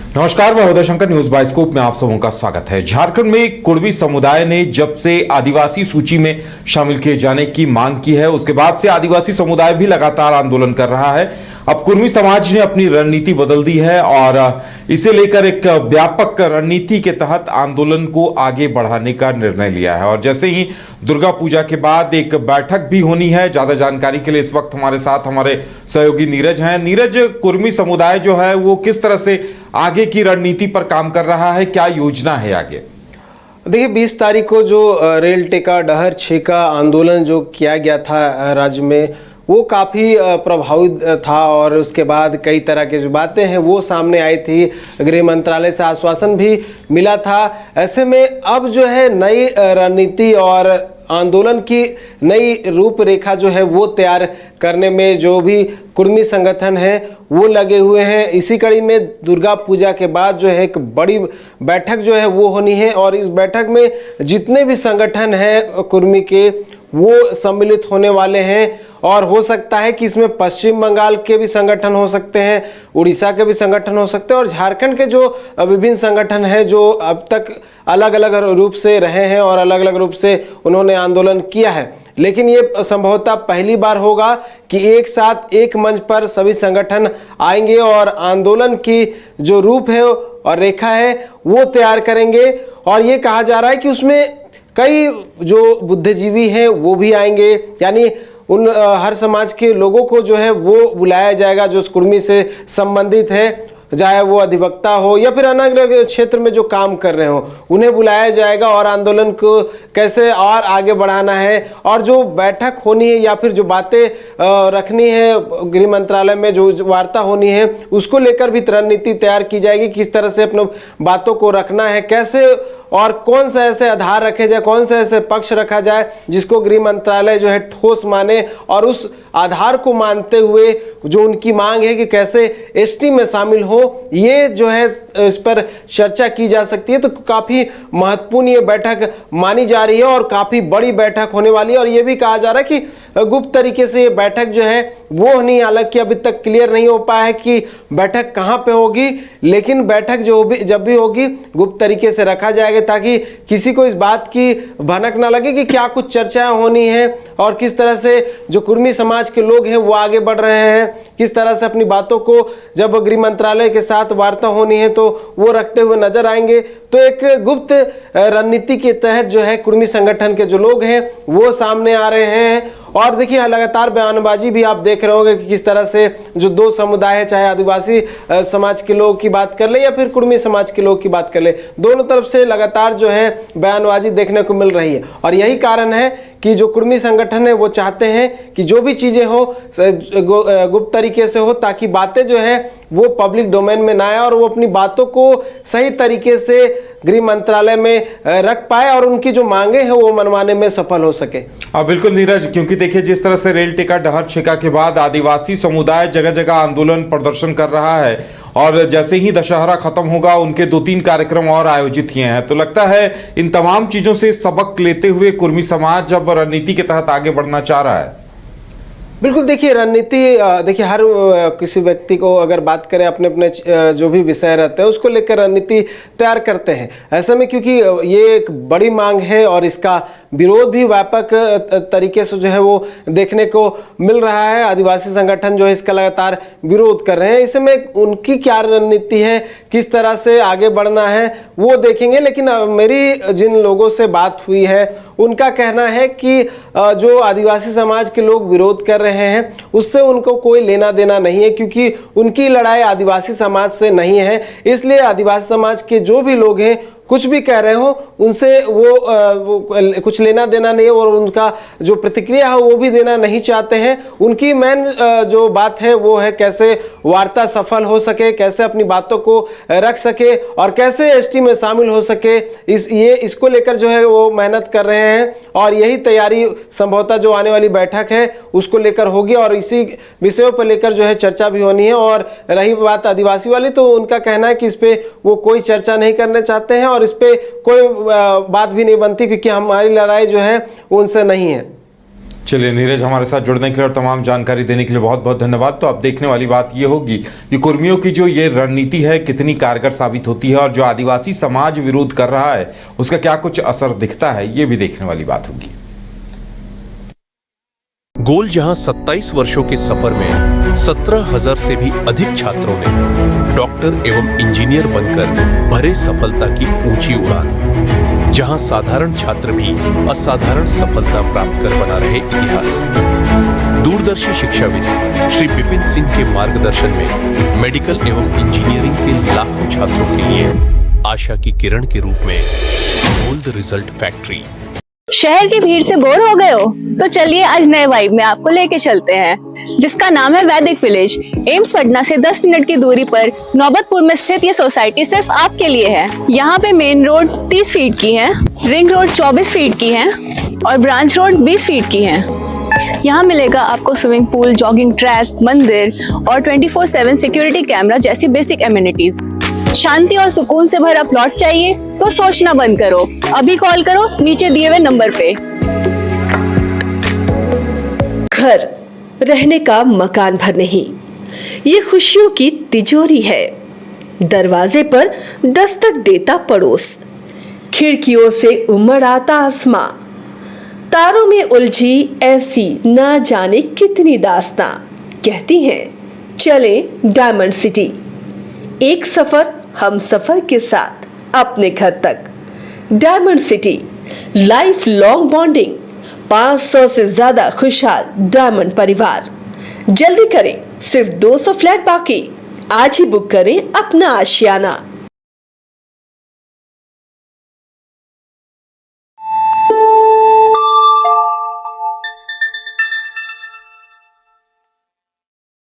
नमस्कार, मैं Uday Shankar, news bioscope में आप सबों का स्वागत है। झारखंड में कुर्मी समुदाय ने जब से आदिवासी सूची में शामिल किए जाने की मांग की है, उसके बाद से आदिवासी समुदाय भी लगातार आंदोलन कर रहा है। अब कुर्मी समाज ने अपनी रणनीति बदल दी है और इसे लेकर एक व्यापक रणनीति के तहत आंदोलन को आगे बढ़ाने का निर्णय लिया है। और जैसे ही दुर्गा पूजा के बाद एक बैठक भी होनी है। ज्यादा जानकारी के लिए इस वक्त हमारे साथ हमारे सहयोगी नीरज हैं। नीरज, कुर्मी समुदाय जो है वो किस तरह से आगे की रणनीति पर काम कर रहा है, क्या योजना है आगे? देखिए, 20 तारीख को जो रेल टेका डहर छेका आंदोलन जो किया गया था राज्य में, वो काफ़ी प्रभावित था और उसके बाद कई तरह की जो बातें हैं वो सामने आई थी। गृह मंत्रालय से आश्वासन भी मिला था। ऐसे में अब जो है नई रणनीति और आंदोलन की नई रूपरेखा जो है वो तैयार करने में जो भी कुर्मी संगठन है वो लगे हुए हैं। इसी कड़ी में दुर्गा पूजा के बाद जो है एक बड़ी बैठक जो है वो होनी है और इस बैठक में जितने भी संगठन हैं कुर्मी के वो सम्मिलित होने वाले हैं। और हो सकता है कि इसमें पश्चिम बंगाल के भी संगठन हो सकते हैं, उड़ीसा के भी संगठन हो सकते हैं और झारखंड के जो विभिन्न संगठन हैं जो अब तक अलग अलग रूप से रहे हैं और अलग अलग रूप से उन्होंने आंदोलन किया है। लेकिन ये संभवतः पहली बार होगा कि एक साथ एक मंच पर सभी संगठन आएंगे और आंदोलन की जो रूप है और रेखा है वो तैयार करेंगे। और ये कहा जा रहा है कि उसमें कई जो बुद्धिजीवी हैं वो भी आएंगे, यानी उन हर समाज के लोगों को जो है वो बुलाया जाएगा जो कुर्मी से संबंधित है, चाहे वो अधिवक्ता हो या फिर अलग अलग क्षेत्र में जो काम कर रहे हो, उन्हें बुलाया जाएगा और आंदोलन को कैसे और आगे बढ़ाना है और जो बैठक होनी है या फिर जो बातें रखनी है गृह मंत्रालय में जो वार्ता होनी है उसको लेकर भी रणनीति तैयार की जाएगी। किस तरह से अपने बातों को रखना है, कैसे और कौन सा ऐसे आधार रखे जाए, कौन सा ऐसे पक्ष रखा जाए जिसको गृह मंत्रालय जो है ठोस माने और उस आधार को मानते हुए जो उनकी मांग है कि कैसे एसटी में शामिल हो, ये जो है इस पर चर्चा की जा सकती है। तो काफ़ी महत्वपूर्ण ये बैठक मानी जा रही है और काफ़ी बड़ी बैठक होने वाली है। और ये भी कहा जा रहा है कि गुप्त तरीके से ये बैठक जो है वो नहीं, हालांकि अभी तक क्लियर नहीं हो पाया है कि बैठक कहाँ पे होगी, लेकिन बैठक जो भी जब भी होगी गुप्त तरीके से रखा जाएगा ताकि किसी को इस बात की भनक ना लगे कि क्या कुछ चर्चाएं होनी है और किस तरह से जो कुर्मी समाज के लोग हैं वो आगे बढ़ रहे हैं, किस तरह से अपनी बातों को जब गृह मंत्रालय के साथ वार्ता होनी है तो वो रखते हुए नजर आएंगे। तो एक गुप्त रणनीति के तहत जो है कुर्मी संगठन के जो लोग हैं वो सामने आ रहे हैं। और देखिए, लगातार बयानबाजी भी आप देख रहे होंगे कि किस तरह से जो दो समुदाय है, चाहे आदिवासी समाज के लोग की बात कर ले या फिर कुर्मी समाज के लोग की बात कर ले, दोनों तरफ से लगातार जो है बयानबाजी देखने को मिल रही है। और यही कारण है कि जो कुर्मी संगठन है वो चाहते हैं कि जो भी चीज़ें हो गुप्त तरीके से हो ताकि बातें जो है वो पब्लिक डोमेन में ना आए और वो अपनी बातों को सही तरीके से गृह मंत्रालय में रख पाए और उनकी जो मांगे हैं वो मनवाने में सफल हो सके। बिल्कुल नीरज, क्योंकि देखिए जिस तरह से रेल टेका डहर छेका के बाद आदिवासी समुदाय जगह जगह आंदोलन प्रदर्शन कर रहा है और जैसे ही दशहरा खत्म होगा उनके 2-3 कार्यक्रम और आयोजित किए हैं, तो लगता है इन तमाम चीजों से सबक लेते हुए कुर्मी समाज अब रणनीति के तहत आगे बढ़ना चाह रहा है। बिल्कुल, देखिए रणनीति, देखिए हर किसी व्यक्ति को अगर बात करें अपने अपने जो भी विषय रहते हैं उसको लेकर रणनीति तैयार करते हैं। ऐसे में क्योंकि ये एक बड़ी मांग है और इसका विरोध भी व्यापक तरीके से जो है वो देखने को मिल रहा है। आदिवासी संगठन जो है इसका लगातार विरोध कर रहे हैं। इसमें उनकी क्या रणनीति है, किस तरह से आगे बढ़ना है वो देखेंगे। लेकिन मेरी जिन लोगों से बात हुई है उनका कहना है कि जो आदिवासी समाज के लोग विरोध कर रहे हैं उससे उनको कोई लेना देना नहीं है, क्योंकि उनकी लड़ाई आदिवासी समाज से नहीं है। इसलिए आदिवासी समाज के जो भी लोग हैं कुछ भी कह रहे हो उनसे वो कुछ लेना देना नहीं है और उनका जो प्रतिक्रिया है वो भी देना नहीं चाहते हैं। उनकी मेन जो बात है वो है कैसे वार्ता सफल हो सके, कैसे अपनी बातों को रख सके और कैसे एसटी में शामिल हो सके। इसको लेकर जो है वो मेहनत कर रहे हैं और यही तैयारी संभवतः जो आने वाली बैठक है उसको लेकर होगी और इसी विषयों पर लेकर जो है चर्चा भी होनी है। और रही बात आदिवासी वाली, तो उनका कहना है कि इस पे वो कोई चर्चा नहीं करना चाहते हैं और इस पे कोई बात भी नहीं बनती क्योंकि हमारी लड़ाई जो है उनसे नहीं है। चलिए नीरज, हमारे साथ जुड़ने के लिए और तमाम जानकारी देने के लिए बहुत बहुत धन्यवाद। तो अब देखने वाली बात ये होगी कि कुर्मियों की जो ये रणनीति है कितनी कारगर साबित होती है और जो आदिवासी समाज विरोध कर रहा है उसका क्या कुछ असर दिखता है, ये भी देखने वाली बात होगी। गोल जहां 27 वर्षों के सफर में 17,000 से भी अधिक छात्रों ने डॉक्टर एवं इंजीनियर बनकर भरे सफलता की ऊंची उड़ान, जहां साधारण छात्र भी असाधारण सफलता प्राप्त कर बना रहे इतिहास। दूरदर्शी शिक्षाविद श्री विपिन सिंह के मार्गदर्शन में मेडिकल एवं इंजीनियरिंग के लाखों छात्रों के लिए आशा की किरण के रूप में गोल्ड रिजल्ट फैक्ट्री। शहर की भीड़ से बोर हो गए हो? तो चलिए आज नए वाइब में आपको लेके चलते हैं, जिसका नाम है वैदिक विलेज। एम्स पटना से 10 मिनट की दूरी पर नौबतपुर में स्थित ये सोसाइटी सिर्फ आपके लिए है। यहाँ पे मेन रोड 30 फीट की है, रिंग रोड 24 फीट की है और ब्रांच रोड 20 फीट की है। यहाँ मिलेगा आपको स्विमिंग पूल, जॉगिंग ट्रैक, मंदिर और 24/7 सिक्योरिटी कैमरा जैसी बेसिक एमिनिटीज। शांति और सुकून से भरा प्लॉट चाहिए तो सोचना बंद करो, अभी कॉल करो नीचे दिए हुए नंबर पे। घर रहने का मकान भर नहीं, ये खुशियों की तिजोरी है। दरवाजे पर दस्तक देता पड़ोस, खिड़कियों से उमड़ आता आसमां, तारों में उलझी ऐसी ना जाने कितनी दास्तां। कहती हैं चले डायमंड सिटी, एक सफर हम सफर के साथ अपने घर तक। Diamond city, life long bonding, 500 से ज्यादा खुशहाल डायमंड परिवार। जल्दी करें, सिर्फ 200 फ्लैट बाकी। आज ही बुक करें अपना आशियाना।